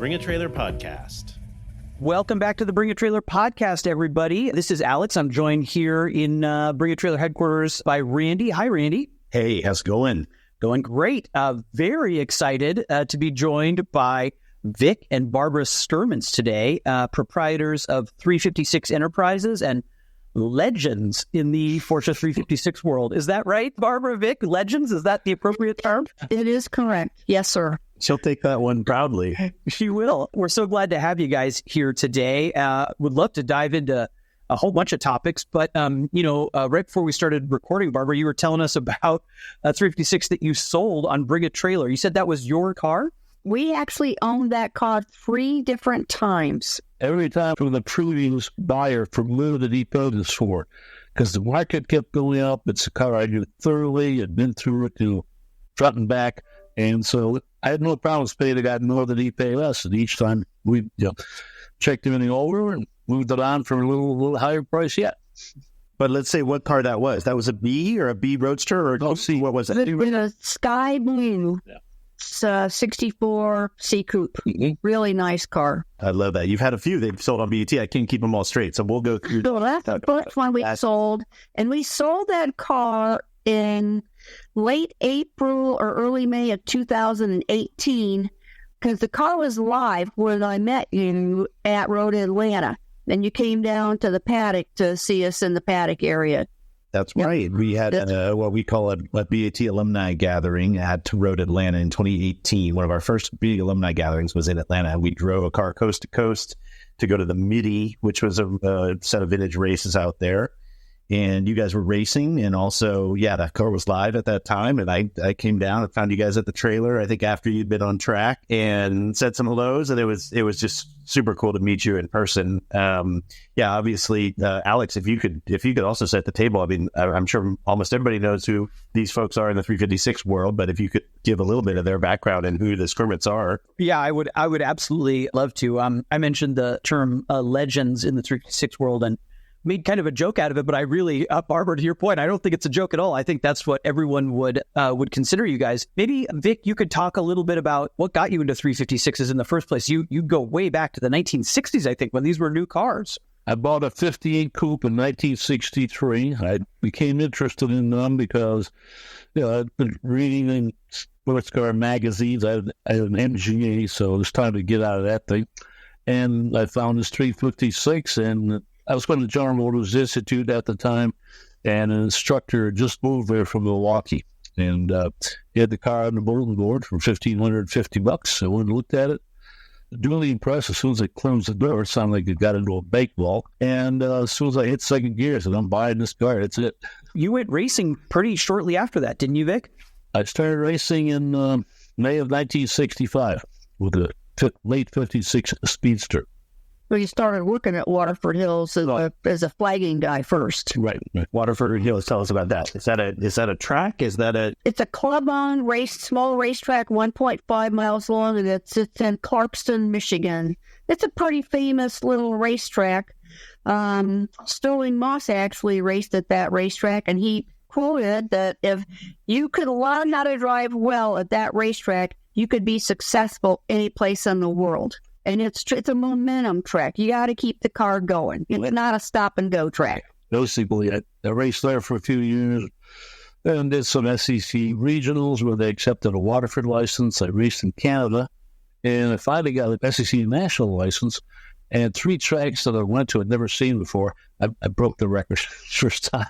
Bring a Trailer podcast. Welcome back to the Bring a Trailer podcast, everybody. This is Alex. I'm joined here in Bring a Trailer headquarters by Randy. Hi, Randy. Hey, how's it going? Going great. Very excited to be joined by Vic and Barbara Skirmants today, proprietors of 356 Enterprises and legends in the Porsche 356 world. Is that right, Barbara, Vic? Legends? Is that the appropriate term? It is correct. Yes, sir. She'll take that one proudly. She will. We're so glad to have you guys here today. Would love to dive into a whole bunch of topics, but right before we started recording, Barbara, you were telling us about a 356 that you sold on Bring a Trailer. You said that was your car? We actually owned that car 3 different times. Every time from the previous buyer from where the depot this for, because the market kept going up. It's a car I knew thoroughly, had been through it front and back, and so I had no problems paying. I got more than he paid us, and each time we checked everything over and moved it on for a little higher price yet. But let's say what car that was. That was a B or a B Roadster or C? What was it? It was a sky blue. Yeah. 64 C Coupe. Mm-hmm. Really nice car. I love that. You've had a few they've sold on BET. I can't keep them all straight, so we'll go through. So that's the first one we sold. And we sold that car in late April or early May of 2018 because the car was live when I met you at Road Atlanta. And you came down to the paddock to see us in the paddock area. That's right. We had what we call a BAT alumni gathering at Road Atlanta in 2018. One of our first big alumni gatherings was in Atlanta. We drove a car coast to coast to go to the Midi, which was a set of vintage races out there. And you guys were racing, and also, that car was live at that time. And I came down and found you guys at the trailer, I think after you'd been on track, and said some hellos. And it was just super cool to meet you in person. Obviously, Alex, if you could also set the table. I mean, I'm sure almost everybody knows who these folks are in the 356 world, but if you could give a little bit of their background and who the Skirmants are. Yeah, I would absolutely love to. I mentioned the term legends in the 356 world and made kind of a joke out of it, but I really, Barbara, to your point, I don't think it's a joke at all. I think that's what everyone would consider you guys. Maybe, Vic, you could talk a little bit about what got you into 356s in the first place. You go way back to the 1960s, I think, when these were new cars. I bought a 58 Coupe in 1963. I became interested in them because, I'd been reading in sports car magazines. I had an MGA, so it was time to get out of that thing. And I found this 356, and I was going to General Motors Institute at the time, and an instructor just moved there from Milwaukee, and he had the car on the bulletin board for $1,550. I went and looked at it. Duly impressed. As soon as I closed the door, it sounded like it got into a bake wall. And as soon as I hit second gear, I said, I'm buying this car. That's it. You went racing pretty shortly after that, didn't you, Vic? I started racing in May of 1965 with a late 56 Speedster. Well, you started working at Waterford Hills as a flagging guy first. Right. Waterford Hills. Tell us about that. Is that a track? It's a club-owned small racetrack, 1.5 miles long, and it's in Clarkston, Michigan. It's a pretty famous little racetrack. Sterling Moss actually raced at that racetrack, and he quoted that if you could learn how to drive well at that racetrack, you could be successful any place in the world. And it's a momentum track. You got to keep the car going. It's not a stop-and-go track. Basically, I raced there for a few years and did some SEC regionals where they accepted a Waterford license. I raced in Canada, and I finally got an SEC national license. And 3 tracks that I went to I'd never seen before. I broke the record first time.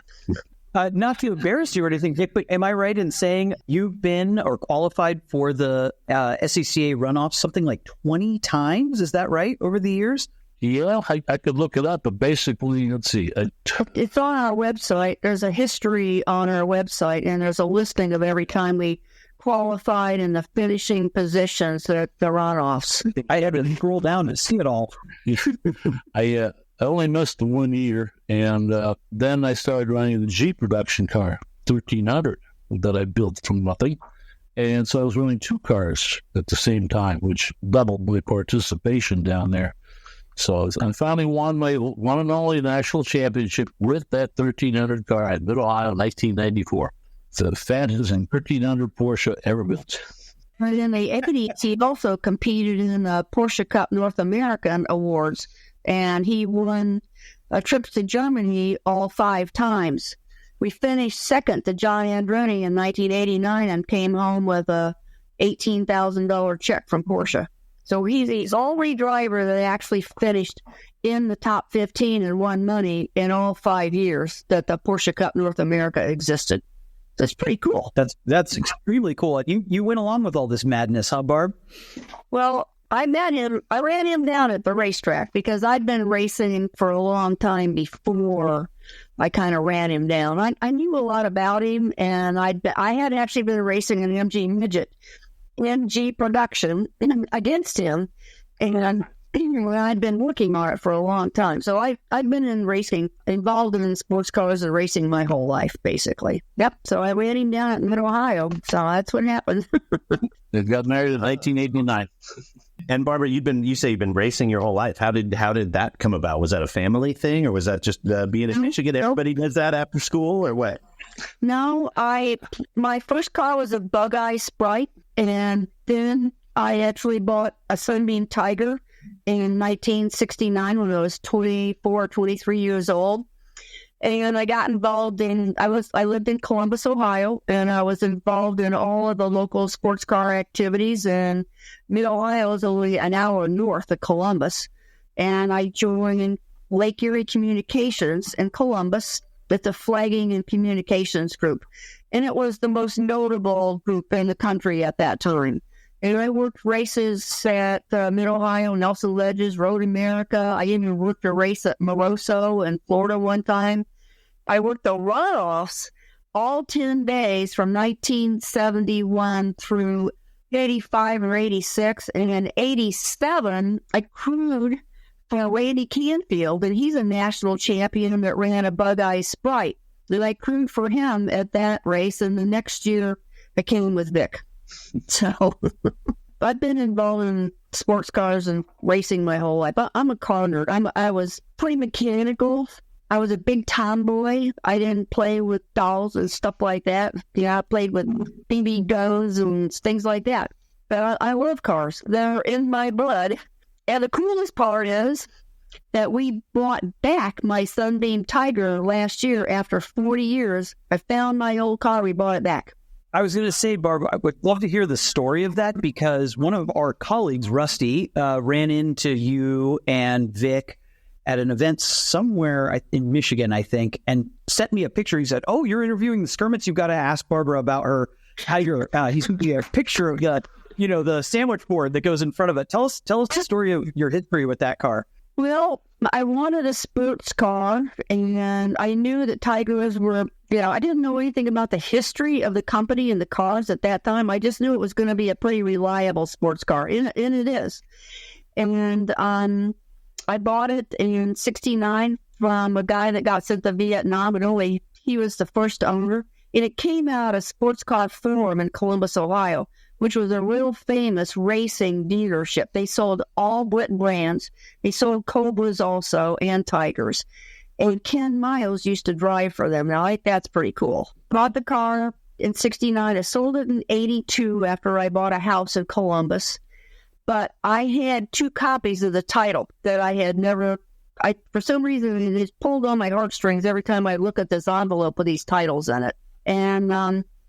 Not to embarrass you or anything, Vic, but am I right in saying you've been or qualified for the SCCA runoff something like 20 times? Is that right, over the years? Yeah, I could look it up, but basically, let's see. It's on our website. There's a history on our website, and there's a listing of every time we qualified in the finishing positions at the runoffs. I had to scroll down to see it all. I only missed the 1 year, and then I started running the G production car, 1300, that I built from nothing. And so I was running 2 cars at the same time, which doubled my participation down there. So I finally won my one and only national championship with that 1300 car at Mid-Ohio in 1994. It's the fastest and 1300 Porsche ever built. And in the 80s, he also competed in the Porsche Cup North American Awards, and he won trips to Germany all 5 times. We finished second to John Andretti in 1989 and came home with a $18,000 check from Porsche. So he's the only driver that actually finished in the top 15 and won money in all 5 years that the Porsche Cup North America existed. That's pretty cool. That's extremely cool. You went along with all this madness, huh, Barb? Well, I met him. I ran him down at the racetrack because I'd been racing for a long time before I kind of ran him down. I knew a lot about him, and I had actually been racing an MG midget, MG production against him, and I'd been working on it for a long time. So I've been involved in sports cars and racing my whole life, basically. Yep. So I ran him down at Mid-Ohio. So that's what happened. They got married in 1989. And Barbara, you say you've been racing your whole life. How did that come about? Was that a family thing, or was that just being in Michigan? Everybody does that after school, or what? No, my first car was a Bug-Eye Sprite, and then I actually bought a Sunbeam Tiger in 1969 when I was 24, 23 years old. And I got involved I lived in Columbus, Ohio, and I was involved in all of the local sports car activities. And Mid-Ohio is only an hour north of Columbus. And I joined Lake Erie Communications in Columbus with the flagging and communications group. And it was the most notable group in the country at that time. And I worked races at Mid-Ohio, Nelson Ledges, Road America. I even worked a race at Moroso in Florida one time. I worked the runoffs all 10 days from 1971 through 85 or 86. And in 87, I crewed for Randy Canfield, and he's a national champion that ran a Bug-Eye Sprite. And I crewed for him at that race, and the next year I came with Vic. So I've been involved in sports cars and racing my whole life. I'm a car nerd. I was pretty mechanical. I was a big tomboy. I didn't play with dolls and stuff like that. I played with BB guns and things like that. But I love cars. They're in my blood. And the coolest part is that we bought back my Sunbeam Tiger last year after 40 years. I found my old car. We bought it back. I was going to say, Barbara, I would love to hear the story of that, because one of our colleagues, Rusty, ran into you and Vic at an event somewhere in Michigan, I think, and sent me a picture. He said, "Oh, you're interviewing the Skirmants. You've got to ask Barbara about her. How you're." He's going to be a picture of the sandwich board that goes in front of it. Tell us the story of your history with that car. Well, I wanted a sports car, and I knew that Tigers were, I didn't know anything about the history of the company and the cars at that time. I just knew it was going to be a pretty reliable sports car, and it is. And I bought it in 69 from a guy that got sent to Vietnam, and he was the first owner. And it came out of Sports Car Forum in Columbus, Ohio, which was a real famous racing dealership. They sold all Britain brands. They sold Cobras also and Tigers. And Ken Miles used to drive for them. Now, that's pretty cool. Bought the car in 69. I sold it in 82 after I bought a house in Columbus. But I had 2 copies of the title that I had never... for some reason, it just pulled on my heartstrings every time I look at this envelope with these titles in it. And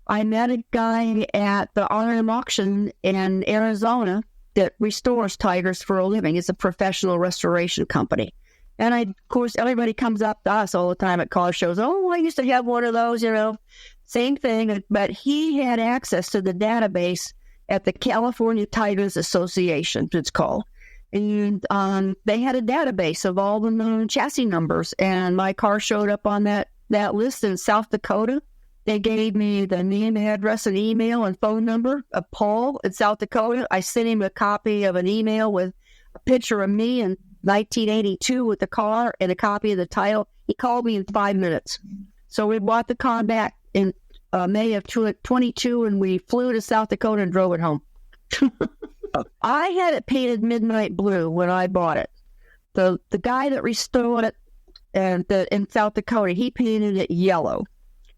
I met a guy at the RM auction in Arizona that restores Tigers for a living. It's a professional restoration company. And of course, everybody comes up to us all the time at car shows. "Oh, I used to have one of those, same thing." But he had access to the database at the California Tigers Association, it's called. And they had a database of all the known chassis numbers. And my car showed up on that list in South Dakota. They gave me the name, address, and email and phone number of Paul in South Dakota. I sent him a copy of an email with a picture of me in 1982 with the car and a copy of the title. He called me in 5 minutes. So we bought the car back in May of 22, and we flew to South Dakota and drove it home. I had it painted midnight blue when I bought it. The guy that restored it in South Dakota, he painted it yellow.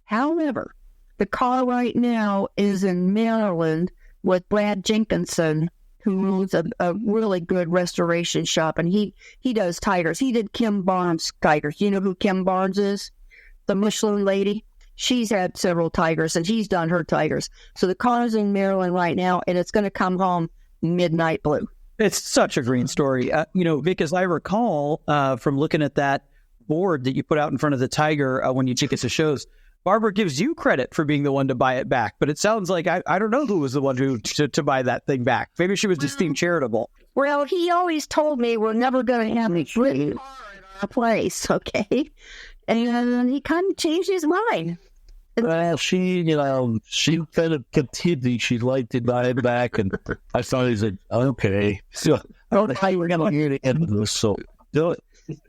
However, the car right now is in Maryland with Brad Jenkinson, who owns a really good restoration shop, and he does tigers. He did Kim Barnes' tigers. You know who Kim Barnes is? The Michelin lady. She's had several tigers, and he's done her tigers. So the car's in Maryland right now, and it's going to come home midnight blue. It's such a green story. Vic, as I recall from looking at that board that you put out in front of the Tiger when you take us to shows, Barbara gives you credit for being the one to buy it back. But it sounds like I don't know who was the one to buy that thing back. Maybe she was just being charitable. Well, he always told me we're never going to have a free car in our place, okay? And he kind of changed his mind. Well, she kind of continued. She liked to buy it back, and I thought he said, okay. So I don't know how you were going to hear the end of this, so do it.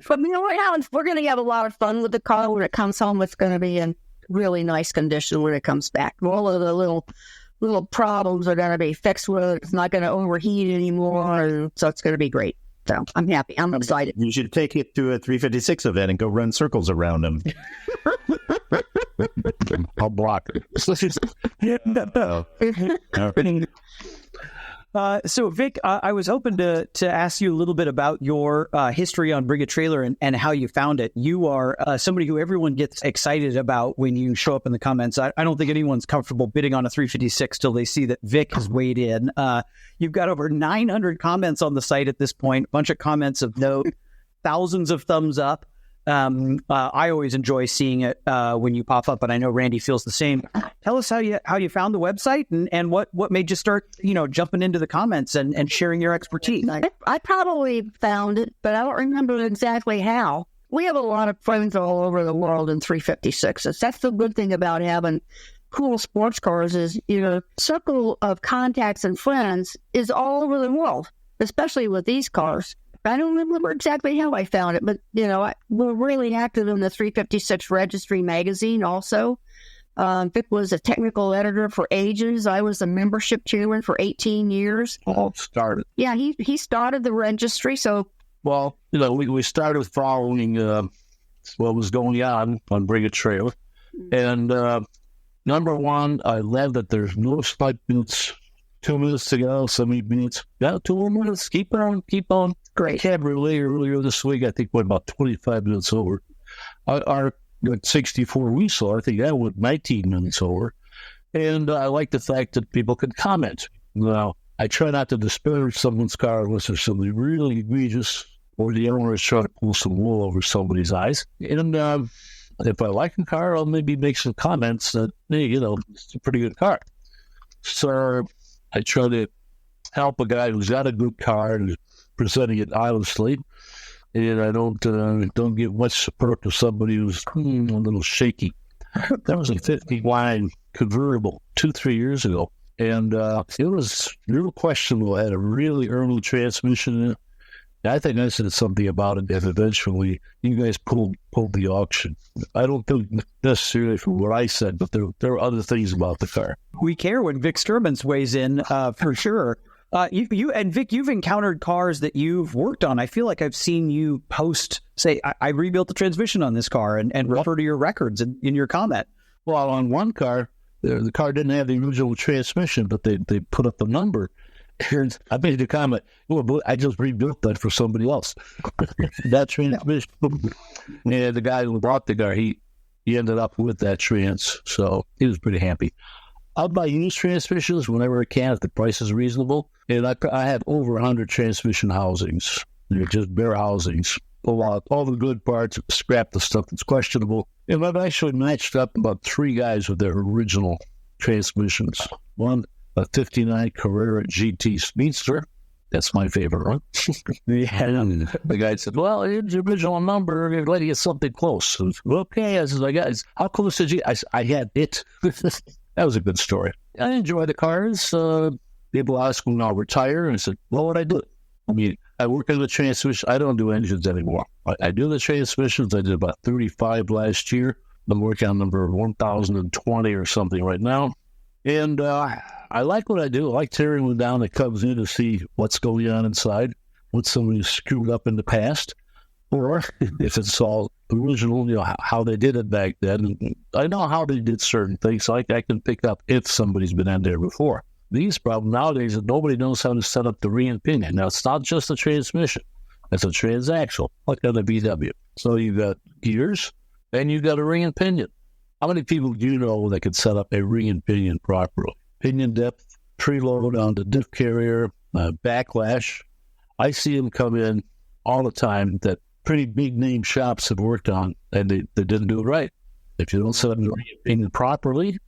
But you know what, Alan? We're going to have a lot of fun with the car when it comes home. It's going to be in really nice condition when it comes back. All of the little problems are going to be fixed with it. It's not going to overheat anymore, and so it's going to be great. So I'm happy. I'm excited. You should take it to a 356 event and go run circles around them. I'll block it. So, Vic, I was hoping to ask you a little bit about your history on Bring a Trailer and how you found it. You are somebody who everyone gets excited about when you show up in the comments. I don't think anyone's comfortable bidding on a 356 till they see that Vic has weighed in. You've got over 900 comments on the site at this point, a bunch of comments of note, thousands of thumbs up. I always enjoy seeing it when you pop up, and I know Randy feels the same. Tell us how you found the website and what made you start, jumping into the comments and sharing your expertise. I probably found it, but I don't remember exactly how. We have a lot of friends all over the world in 356s. That's the good thing about having cool sports cars is, circle of contacts and friends is all over the world, especially with these cars. I don't remember exactly how I found it, but, we're really active in the 356 Registry magazine also. Vic was a technical editor for ages. I was a membership chairman for 18 years. All started. Yeah, he started the registry, so... Well, we started following what was going on Bring a Trailer. And number one, I love that there's no spike minutes. 2 minutes to go, 7 minutes. Yeah, 2 more minutes. Keep on. Great. Cabriolet earlier this week, I think, went about 25 minutes over. Our 64 we saw, I think that went 19 minutes over. And I like the fact that people can comment. Now, I try not to disparage someone's car unless there's something really egregious or the owner is trying to pull some wool over somebody's eyes. And if I like a car, I'll maybe make some comments that, hey, it's a pretty good car. So I try to help a guy who's got a good car and is presenting it honestly, and I don't give much support to somebody who's a little shaky. That was a 50-line convertible 2-3 years ago, and it was real questionable. It had a really early transmission in it. I think I said something about it, and eventually you guys pulled the auction. I don't think necessarily from what I said, but there are other things about the car. We care when VicSkirmants weighs in, for sure. You and Vic, you've encountered cars that you've worked on. I feel like I've seen you post, say, I rebuilt the transmission on this car and refer to your records in your comment. Well, on one car, the car didn't have the original transmission, but they put up the number. And I made the comment, well, I just rebuilt that for somebody else. That transmission. And the guy who bought the car, he ended up with that trans, so he was pretty happy. I'll buy used transmissions whenever I can if the price is reasonable. And I have over 100 transmission housings. They're just bare housings. Pull out all the good parts, scrap the stuff that's questionable. And I've actually matched up about 3 guys with their original transmissions. One, a 59 Carrera GT Speedster. That's my favorite one. And the guy said, well, it's the original number. You're letting get something close. I was, okay. I said, how close did you? I had it. That was a good story. I enjoy the cars. People ask when I'll retire. And I said, what would I do? I mean, I work in the transmission. I don't do engines anymore. I do the transmissions. I did about 35 last year. I'm working on number 1,020 or something right now. And I like what I do. I like tearing one down that comes in to see what's going on inside, what somebody screwed up in the past, or if it's all original, how they did it back then. I know how they did certain things, so I can pick up if somebody's been in there before. biggest problem nowadays is nobody knows how to set up the rear and pinion. Now, it's not just a transmission. It's a transaxle, like on a VW. So you've got gears, and you've got a ring and pinion. How many people do you know that could set up a ring and pinion properly? Pinion depth, preload on the diff carrier, backlash. I see them come in all the time that pretty big name shops have worked on, and they didn't do it right. If you don't set up the ring and pinion properly,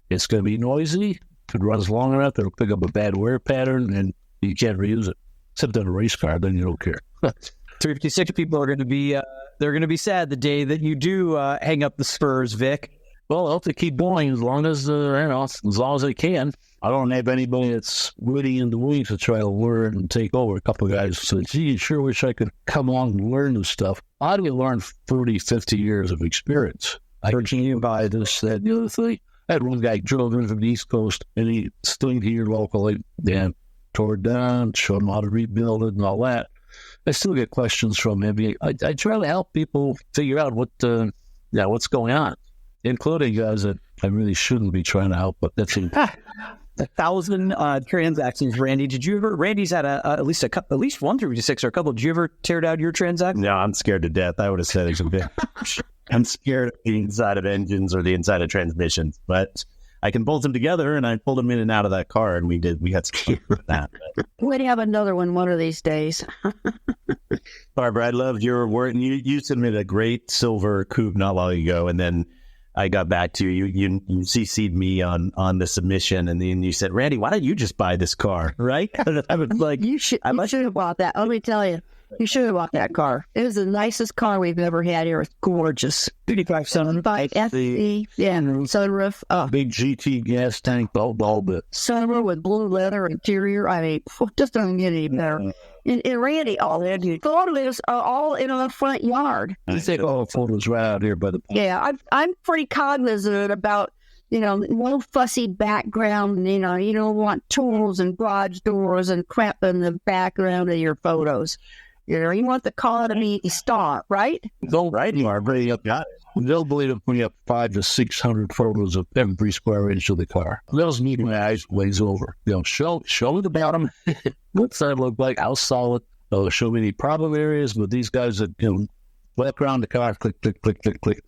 it's going to be noisy. If it runs long enough, it'll pick up a bad wear pattern, and you can't reuse it. Except on a race car, then you don't care. 356 people are going to be they're going to be sad the day that you do hang up the spurs, Vic. Well, I'll have to keep going as long as they can. I don't have anybody that's witty in the weeds to try to learn and take over. A couple of guys said, gee, you sure wish I could come on and learn this stuff. How do you learn 40, 50 years of experience? I can't buy this, that, the other thing. I had one guy drove in from the East Coast, and he stayed here locally, and tore it down, showed him how to rebuild it and all that. I still get questions from him. I try to help people figure out what's going on, including guys that I really shouldn't be trying to help, but that's it. 1,000 transactions, Randy. Did you ever? Randy's had at least one 356 or a couple. Did you ever tear down your transaction? No, I'm scared to death. I would have said it's a bit. I'm scared of the inside of engines or the inside of transmissions, but I can bolt them together, and I pulled them in and out of that car, and we had some fun with that. We'd have another one of these days. Barbara, I loved your work. You submitted a great silver coupe not long ago, and then I got back to you. You CC'd me on the submission, and then you said, Randy, why don't you just buy this car, right? I was like, you should have bought that. Let me tell you, you should have bought that car. It was the nicest car we've ever had here. It's gorgeous. 55 Sunroof. SE, yeah, sunroof. Big GT gas tank, all bit. Sunroof with blue leather interior. I mean, just don't get any better. And Randy, all the photos are all in the front yard. I take all the photos right out here by the point. Yeah, I'm pretty cognizant about, no fussy background. You don't want tools and garage doors and crap in the background of your photos. You want the car to be a star, right? Don't write you are very up. Got it. They'll believe it when you have 500 to 600 photos of every square inch of the car. Those need my eyes glaze over. Show me the bottom. What's that look like? How solid? Show me any problem areas. But these guys that walk around the car, click, click, click, click, click.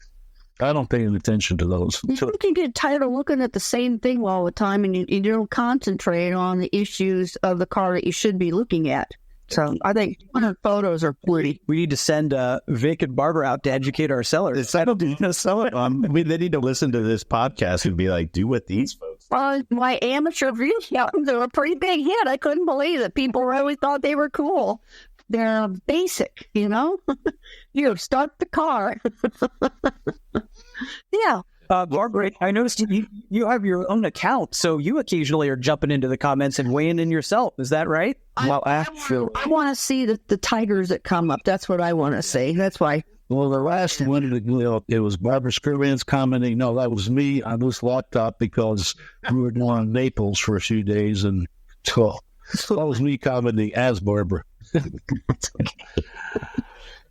I don't pay any attention to those. You can get tired of looking at the same thing all the time, and you don't concentrate on the issues of the car that you should be looking at. So I think 100 photos are plenty. We need to send Vic and Barbara out to educate our sellers. I don't do they need to listen to this podcast and be like, do what these folks do. My amateur videos were a pretty big hit. I couldn't believe that people really thought they were cool. They're basic, You start the car. Yeah. Barbara, I noticed you have your own account, so you occasionally are jumping into the comments and weighing in yourself. Is that right? I want to see the tigers that come up. That's what I want to see. That's why. Well, the last one, it was BarbaraSkirmants commenting, no, that was me. I was locked up because we were going to Naples for a few days, and that was me commenting as Barbara.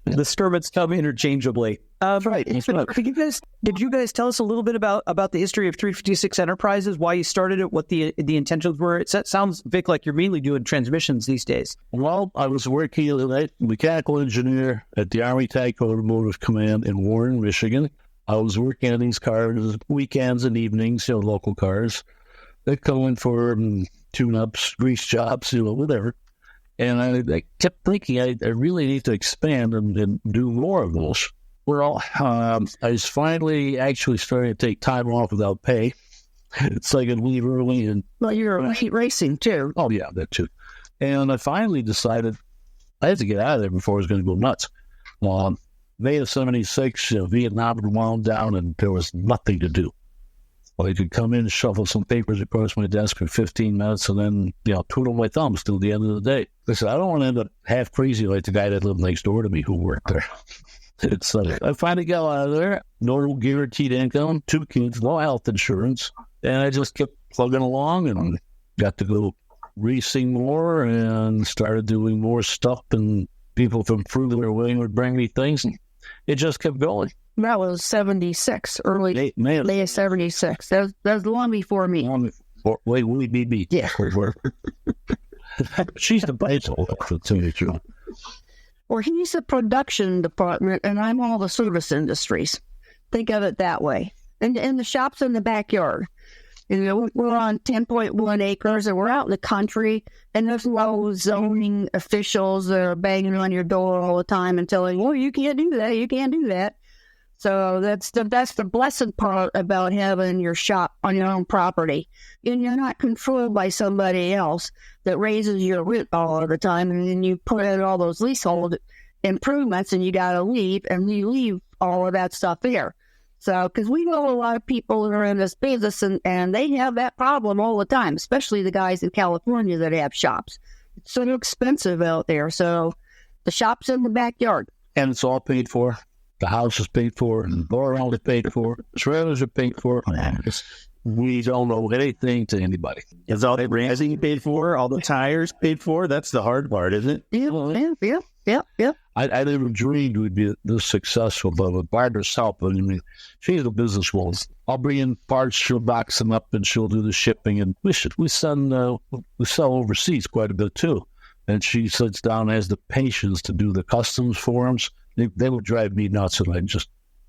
The Skirmants come interchangeably. Right. Did you guys tell us a little bit about the history of 356 Enterprises, why you started it, what the intentions were? It sounds, Vic, like you're mainly doing transmissions these days. Well, I was working as a mechanical engineer at the Army Tank Automotive Command in Warren, Michigan. I was working on these cars weekends and evenings, local cars. They'd come in for tune-ups, grease jobs, whatever. And I kept thinking I really need to expand and do more of those. Well, I was finally actually starting to take time off without pay. So I could leave early. Well, you're racing too. Oh, yeah, that too. And I finally decided I had to get out of there before I was going to go nuts. May of 76, Vietnam had wound down and there was nothing to do. Well, I could come in, shuffle some papers across my desk for 15 minutes, and then, twiddle my thumbs till the end of the day. I said, I don't want to end up half crazy like the guy that lived next door to me who worked there. I finally got out of there. No guaranteed income, 2 kids, no health insurance. And I just kept plugging along and got to go racing more and started doing more stuff. And people from further away would bring me things. And it just kept going. That was 76, early May of 76. That was long before me. Wait, BB. Yeah. She's the baseball too. Or he's the production department, and I'm all the service industries. Think of it that way. And the shop's in the backyard. You know, we're on 10.1 acres, and we're out in the country, and there's no zoning officials that are banging on your door all the time and telling, well, you can't do that, you can't do that. So that's the blessed part about having your shop on your own property. And you're not controlled by somebody else that raises your rent all the time, and then you put in all those leasehold improvements, and you got to leave, and you leave all of that stuff there. So, because we know a lot of people that are in this business, and they have that problem all the time, especially the guys in California that have shops. It's so expensive out there. So, the shop's in the backyard. And it's all paid for. The house is paid for, and the bar is paid for. Trailers are paid for. We don't owe anything to anybody. Is all the branding paid for? All the tires paid for? That's the hard part, isn't it? Yeah. I never dreamed we'd be this successful, but with Barbara's help, I mean, she's a businesswoman. I'll bring in parts, she'll box them up, and she'll do the shipping. And we sell overseas quite a bit too. And she sits down and has the patience to do the customs forms. They would drive me nuts, and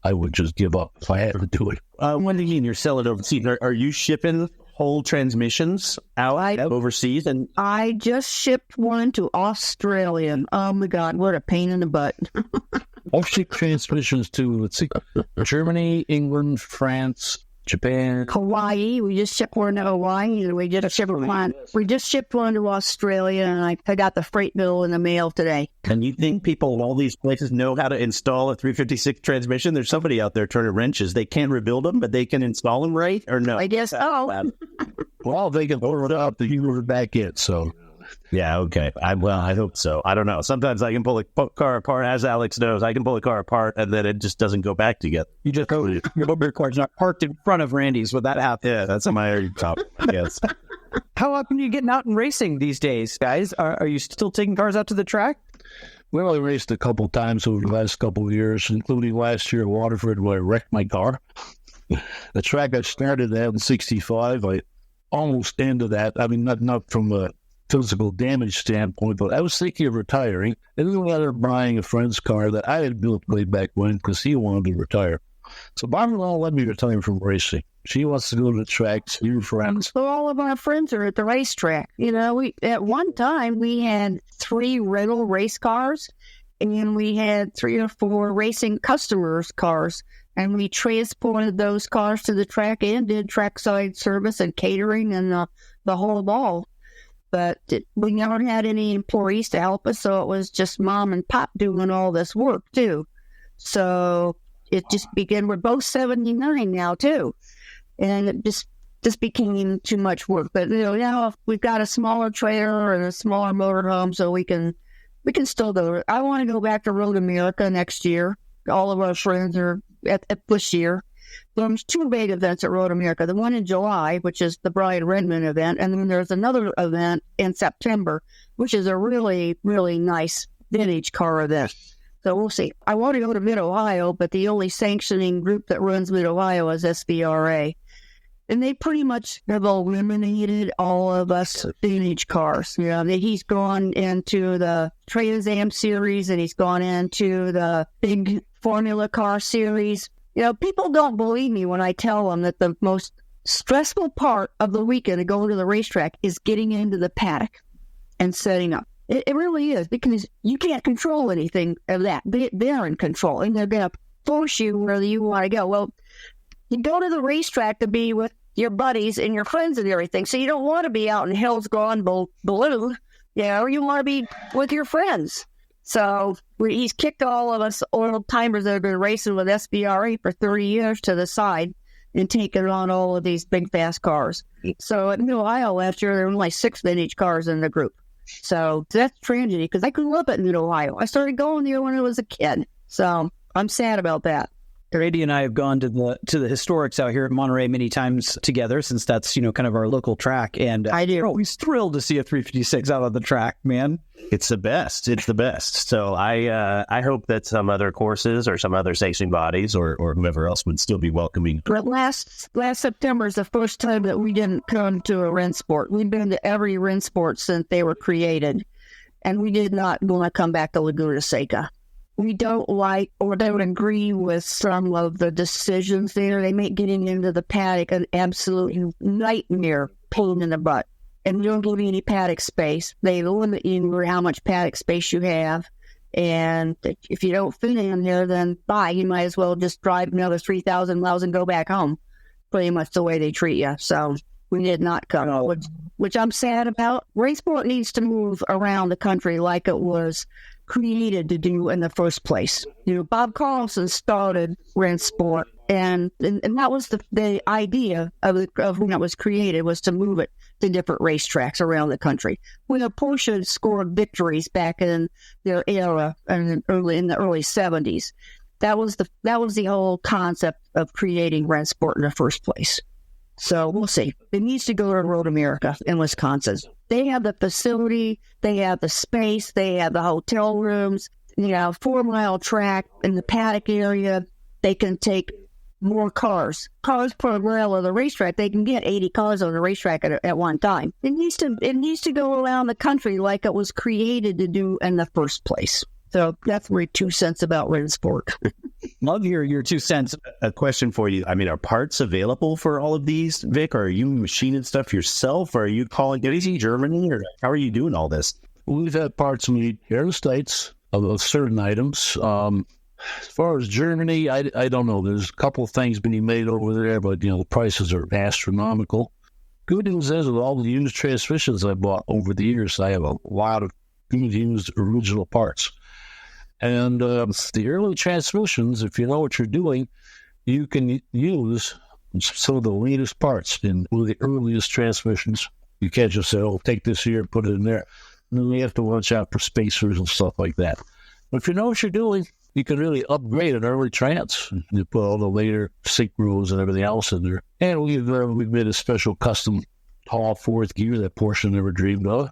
I would just give up if I had to do it. What do you mean you're selling overseas? Are you shipping whole transmissions out overseas? And I just shipped one to Australia. Oh my God, what a pain in the butt. I've shipped transmissions to, let's see, Germany, England, France, Japan, Hawaii. We just shipped one to Hawaii, and we just shipped one. We just shipped one to Australia, and I got the freight bill in the mail today. And you think people in all these places know how to install a 356 transmission? There's somebody out there turning wrenches. They can't rebuild them, but they can install them, right? Or no? I guess so. Well, they can order it up, they can order it back in. So, yeah, okay. I hope so. I don't know. Sometimes I can pull a car apart, as Alex knows. I can pull a car apart, and then it just doesn't go back together. You just go, your car's not parked in front of Randy's. Would that happen? Yeah, that's my top, I guess. How often are you getting out and racing these days, guys? Are you still taking cars out to the track? We only raced a couple times over the last couple of years, including last year at Waterford, where I wrecked my car. The track I started at in 65, I almost ended that. I mean, not from a physical damage standpoint, but I was thinking of retiring, and then ended up buying a friend's car that I had built way back when because he wanted to retire. So Barbara won't let me retire from racing. She wants to go to the track, see her friends. So all of our friends are at the racetrack. You know, at one time we had 3 rental race cars, and we had 3 or 4 racing customers' cars. And we transported those cars to the track and did trackside service and catering and the whole ball. But we never had any employees to help us, so it was just Mom and Pop doing all this work, too. So it just began. We're both 79 now, too. And it just became too much work. But, now we've got a smaller trailer and a smaller motorhome, so we can still do it. I want to go back to Road America next year. All of our friends are at this year. There's 2 big events at Road America. The one in July, which is the Brian Redmond event, and then there's another event in September, which is a really, really nice vintage car event. So we'll see. I want to go to Mid-Ohio, but the only sanctioning group that runs Mid-Ohio is SVRA. And they pretty much have eliminated all of us vintage cars. He's gone into the Trans Am series, and he's gone into the big Formula Car series. People don't believe me when I tell them that the most stressful part of the weekend of going to the racetrack is getting into the paddock and setting up. It really is, because you can't control anything of that. They're in control, and they're going to force you where you want to go. Well, you go to the racetrack to be with your buddies and your friends and everything, so you don't want to be out in hell's gone blue. You want to be with your friends. So he's kicked all of us old timers that have been racing with SBRA for 30 years to the side and taken on all of these big, fast cars. So at Mid-Ohio last year, there were only 6 vintage cars in the group. So that's tragedy, because I grew up at Mid-Ohio. I started going there when I was a kid. So I'm sad about that. Grady and I have gone to the historics out here at Monterey many times together, since that's, kind of our local track. And I do. We're always thrilled to see a 356 out on the track, man. It's the best. It's the best. So I hope that some other courses or some other sanctioning bodies or whoever else would still be welcoming. But last September is the first time that we didn't come to a Rennsport. We've been to every Rennsport since they were created, and we did not want to come back to Laguna Seca. We don't like or don't agree with some of the decisions there. They make getting into the paddock an absolute nightmare, pain in the butt. And you don't give you any paddock space. They limit you how much paddock space you have. And if you don't fit in there, then bye. You might as well just drive another 3,000 miles and go back home. Pretty much the way they treat you. So we did not come, which I'm sad about. Rennsport needs to move around the country like it was created to do in the first place. Bob Carlson started Rennsport, and that was the idea of when it was created, was to move it to different racetracks around the country. When Porsche scored victories back in their era in the early 70s, that was the whole concept of creating Rennsport in the first place. So we'll see. It needs to go to Road America in Wisconsin. They have the facility, they have the space, they have the hotel rooms, 4-mile track in the paddock area. They can take more cars per mile of the racetrack. They can get 80 cars on the racetrack at one time. It needs to go around the country like it was created to do in the first place. So that's my 2 cents about Rennsport. Love your 2 cents. A question for you. I mean, are parts available for all of these, Vic? Or are you machining stuff yourself? Or are you calling anything Germany? Or how are you doing all this? We've had parts made here in the States of certain items. As far as Germany, I don't know. There's a couple of things being made over there, but, the prices are astronomical. Good news is, with all the used transmissions I bought over the years, I have a lot of good used original parts. And the early transmissions, if you know what you're doing, you can use some of the latest parts in one of the earliest transmissions. You can't just say, take this here and put it in there. And then you have to watch out for spacers and stuff like that. But if you know what you're doing, you can really upgrade an early trans. You put all the later sync rules and everything else in there. And we've made a special custom tall fourth gear that Porsche never dreamed of.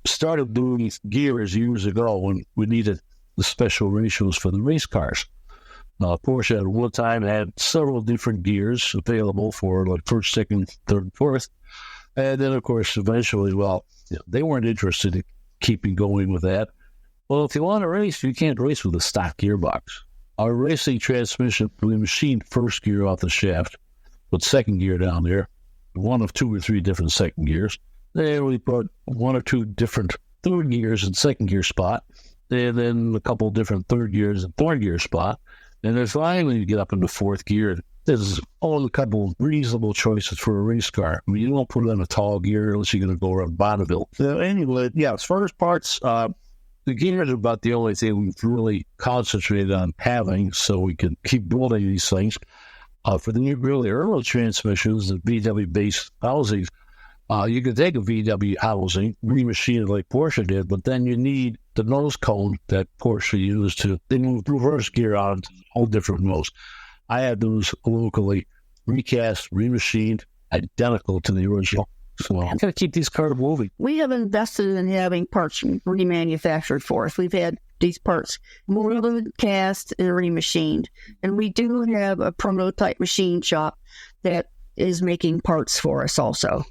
Started doing these gears years ago when we needed the special ratios for the race cars. Porsche at one time had several different gears available for like first, second, third, fourth. And then, of course, eventually, they weren't interested in keeping going with that. Well, if you want to race, you can't race with a stock gearbox. Our racing transmission, we machined first gear off the shaft, put second gear down there, one of 2 or 3 different second gears. Then we put 1 or 2 different third gears in second gear spot, and then a couple different third gears in third gear spot. And then finally you get up into fourth gear. There's only a couple of reasonable choices for a race car. I mean, you don't put it on a tall gear unless you're going to go around Bonneville. So anyway, as far as parts, the gears are about the only thing we've really concentrated on having so we can keep building these things. For the really early transmissions, the VW-based housings, you can take a VW housing, remachine it like Porsche did, but then you need the nose cone that Porsche used they moved reverse gear on to a whole different nose. I had those locally recast, remachined, identical to the original. So I'm going to keep these cars moving. We have invested in having parts remanufactured for us. We've had these parts molded, cast, and remachined. And we do have a prototype machine shop that is making parts for us also.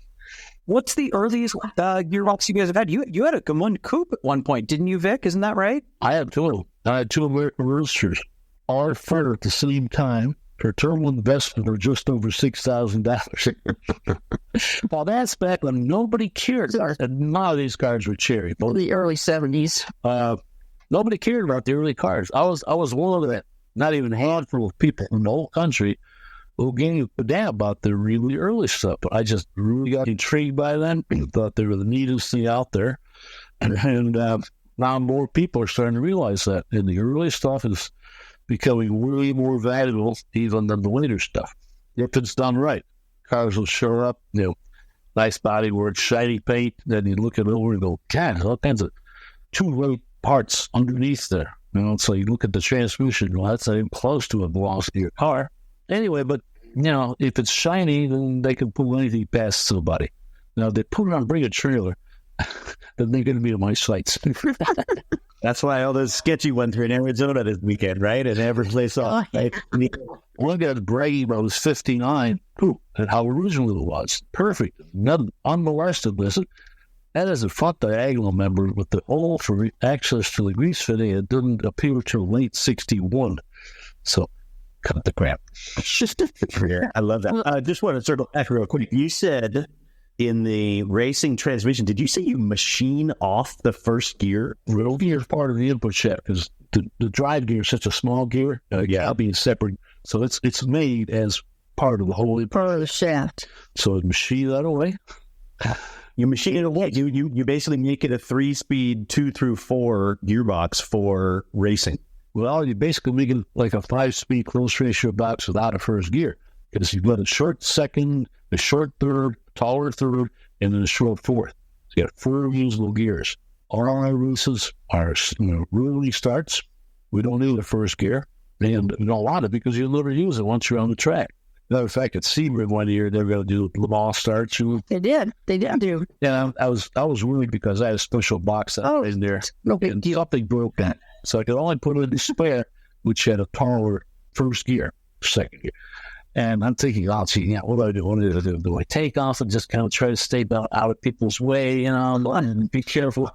What's the earliest gearbox you guys have had? You had a Gmund coupe at one point, didn't you, Vic? Isn't that right? I had 2. I had 2 American Roadsters, all fired at the same time. Her total investment were just over $6,000. Well, that's back when nobody cared. And none of these cars were cherry. The early 70s. Nobody cared about the early cars. I was one of that, not even a handful of people in the whole country who gave a damn about the really early stuff. But I just really got intrigued by them. Thought they were the neatest thing out there. And now more people are starting to realize that. And the early stuff is becoming way more valuable even than the later stuff. If it's done right. Cars will show up, nice bodywork, shiny paint. Then you look it over and go, God, all kinds of two-way parts underneath there. So you look at the transmission, well, that's not even close to what belongs to your car. Anyway, but, if it's shiny, then they can pull anything past somebody. Now, if they put it on bring a trailer, then they're going to be on my sights. That's why all those sketchy ones are in Arizona this weekend, right? And every place off. Right? One guy was bragging about his 59 coupe and how original it was. Perfect. Nothing unmolested, listen. That is a front diagonal member with the hole for access to the grease fitting. It didn't appear till late 61. So, cut the crap. I love that. I just want to circle back real quick. You said in the racing transmission, did you say you machine off the first gear? Real gear is part of the input shaft because the drive gear is such a small gear. I'll be separate. So it's made as part of the whole part of the shaft. So machine that away. You machine it away. You basically make it a 3-speed 2 through 4 gearbox for racing. Well, you basically make it like a 5-speed close ratio box without a first gear because you've got a short second, a short third, taller third, and then a short fourth. So you got 4 usable gears. All our races are really starts. We don't need the first gear, and we don't want it because you'll never use it once you're on the track. Matter of fact, at Sebring one year, they were going to do Le Mans starts. They did do. Yeah, I was worried because I had a special box in there. No big deal. Something broke that. So I could only put it in the spare, which had a taller first gear, second gear. And I'm thinking, what do I do? What do I do? Do I take off and just kind of try to stay out of people's way, and be careful?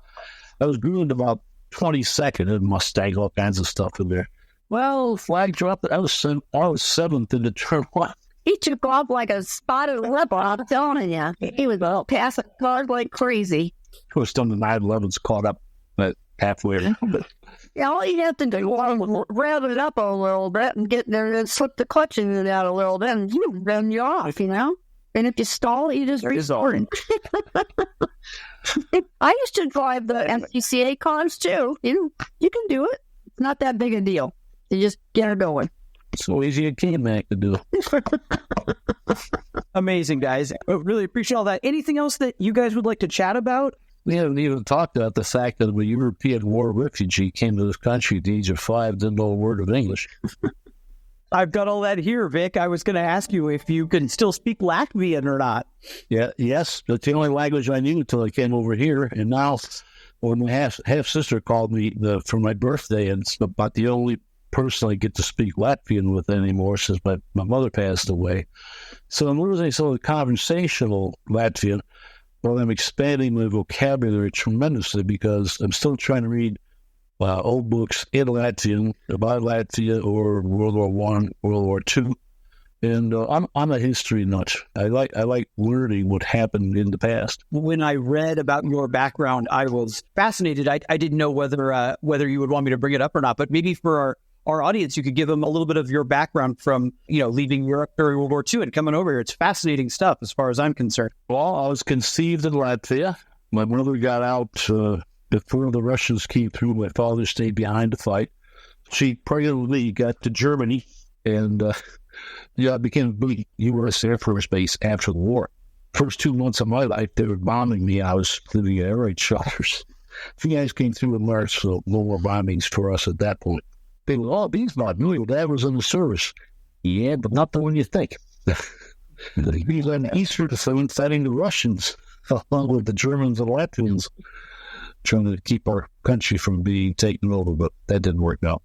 I was groomed about 22nd in Mustang, all kinds of stuff in there. Well, flag dropped. I was 7th in the turn one. He took off like a spotted leopard, I'm telling you. He was passing cars like crazy. Of course, the 911's caught up halfway. Yeah, all you have to do is rev it up a little bit and get there and slip the clutch in and out a little bit, and then you're off, And if you stall, you just restart it. I used to drive the MCCA cars, too. You can do it. It's not that big a deal. You just get her going. So easy a K-Mac to do. Amazing, guys. I really appreciate all that. Anything else that you guys would like to chat about? We haven't even talked about the fact that a European war refugee came to this country at the age of 5, didn't know a word of English. I've got all that here, Vic. I was going to ask you if you can still speak Latvian or not. Yes. That's the only language I knew until I came over here. And now, when my half-sister called me for my birthday, and it's about the only person I get to speak Latvian with anymore since my mother passed away. So I'm losing some of the conversational Latvian, but I'm expanding my vocabulary tremendously because I'm still trying to read old books in Latvian about Latvia or World War I, World War II. And I'm a history nut. I like learning what happened in the past. When I read about your background, I was fascinated. I didn't know whether you would want me to bring it up or not, but maybe for our audience, you could give them a little bit of your background from, leaving Europe during World War II and coming over here. It's fascinating stuff as far as I'm concerned. Well, I was conceived in Latvia. My mother got out before the Russians came through. My father stayed behind to fight. She pregnantly got to Germany and became a big U.S. Air Force base after the war. First 2 months of my life, they were bombing me. I was living at air raid shelters. A few guys came through in March, so no more bombings for us at that point. They were, he's not new. Your dad was in the service. Yeah, but not the one you think. He was on the Eastern Front fighting the Russians, along with the Germans and Latvians, trying to keep our country from being taken over, but that didn't work out.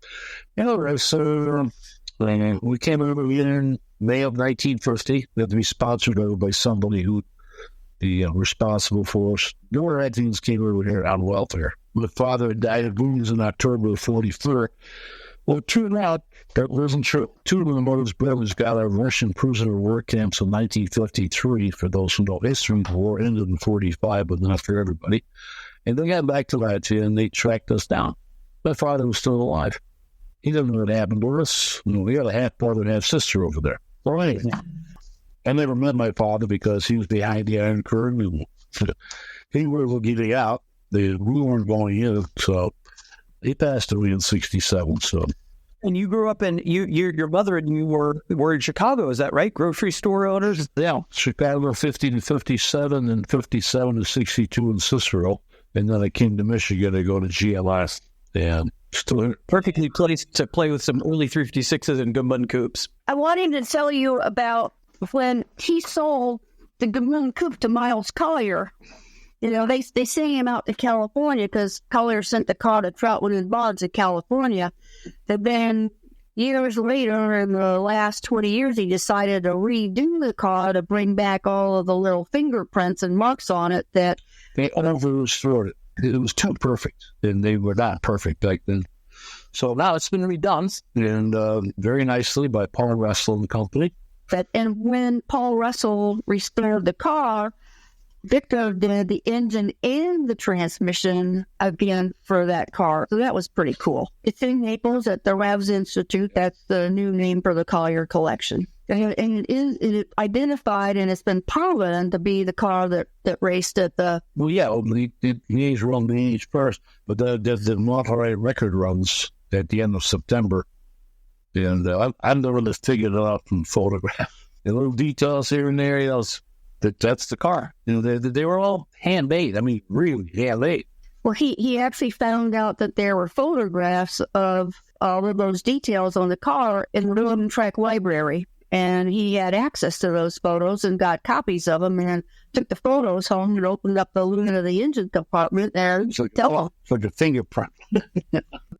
So we came over here in May of 1950. We had to be sponsored over by somebody who would be responsible for us. No Latvians came over here on welfare. My father had died of wounds in October of 1944. Well, it turned out that wasn't true. 2 of my mother's brothers got out of Russian prisoner war camps in 1953. For those who know history, the war ended in 1945, but not for everybody. And they got back to Latvia, and they tracked us down. My father was still alive. He didn't know what happened to us. We had a half-brother and half-sister over there. Well, anyway, I never met my father because he was behind the Iron Curtain. He was getting out. We weren't going in, so he passed away in 1967. So, and you grew up in your mother and you were in Chicago, is that right? Grocery store owners. Yeah, Chicago 50 to 57, and 57 to 62 in Cicero, and then I came to Michigan to go to GLS, and Still, Perfectly placed to play with some early 356s and Gmund coupes. I wanted to tell you about when he sold the Gmund Coupe to Miles Collier. You know, they sent him out to California because Collier sent the car to Troutwood and Boggs in California. And then years later, in the last 20 years, he decided to redo the car to bring back all of the little fingerprints and marks on it that they over-restored it. It was too perfect, and they were not perfect back then. So now it's been redone, and very nicely by Paul Russell and Company. And when Paul Russell restored the car, Victor did the engine and the transmission again for that car. So that was pretty cool. It's in Naples at the Ravs Institute. That's the new name for the Collier collection. And it is identified, and it's been proven to be the car that raced at the... Well, yeah, the age run the age first, but the Monterey record runs at the end of September. And I've never really figured it out from photographs. The little details here and there, that's the car. You know, they were all handmade. I mean, really handmade. Well, he actually found out that there were photographs of all of those details on the car in the Rhythm Track library. And he had access to those photos and got copies of them and took the photos home and opened up the lid of the engine compartment and It's like a fingerprint.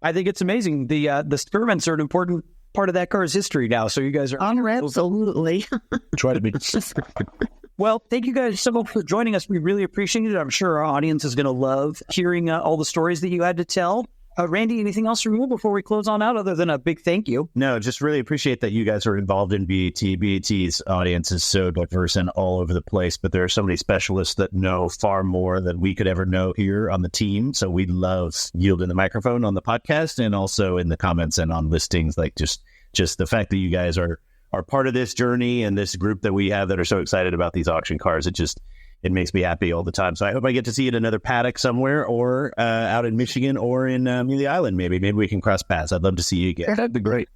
I think it's amazing. The Skirmants are an important part of that car's history now. So you guys are... Absolutely. Try to be... Well, thank you guys so much for joining us. We really appreciate it. I'm sure our audience is going to love hearing all the stories that you had to tell. Randy, anything else from you before we close on out other than a big thank you? No, just really appreciate that you guys are involved in BAT. BAT's audience is so diverse and all over the place, but there are so many specialists that know far more than we could ever know here on the team. So we love yielding the microphone on the podcast and also in the comments and on listings. Like just the fact that you guys are part of this journey and this group that we have that are so excited about these auction cars. It makes me happy all the time. So I hope I get to see it in another paddock somewhere or out in Michigan or in the island. Maybe we can cross paths. I'd love to see you again. That'd be great.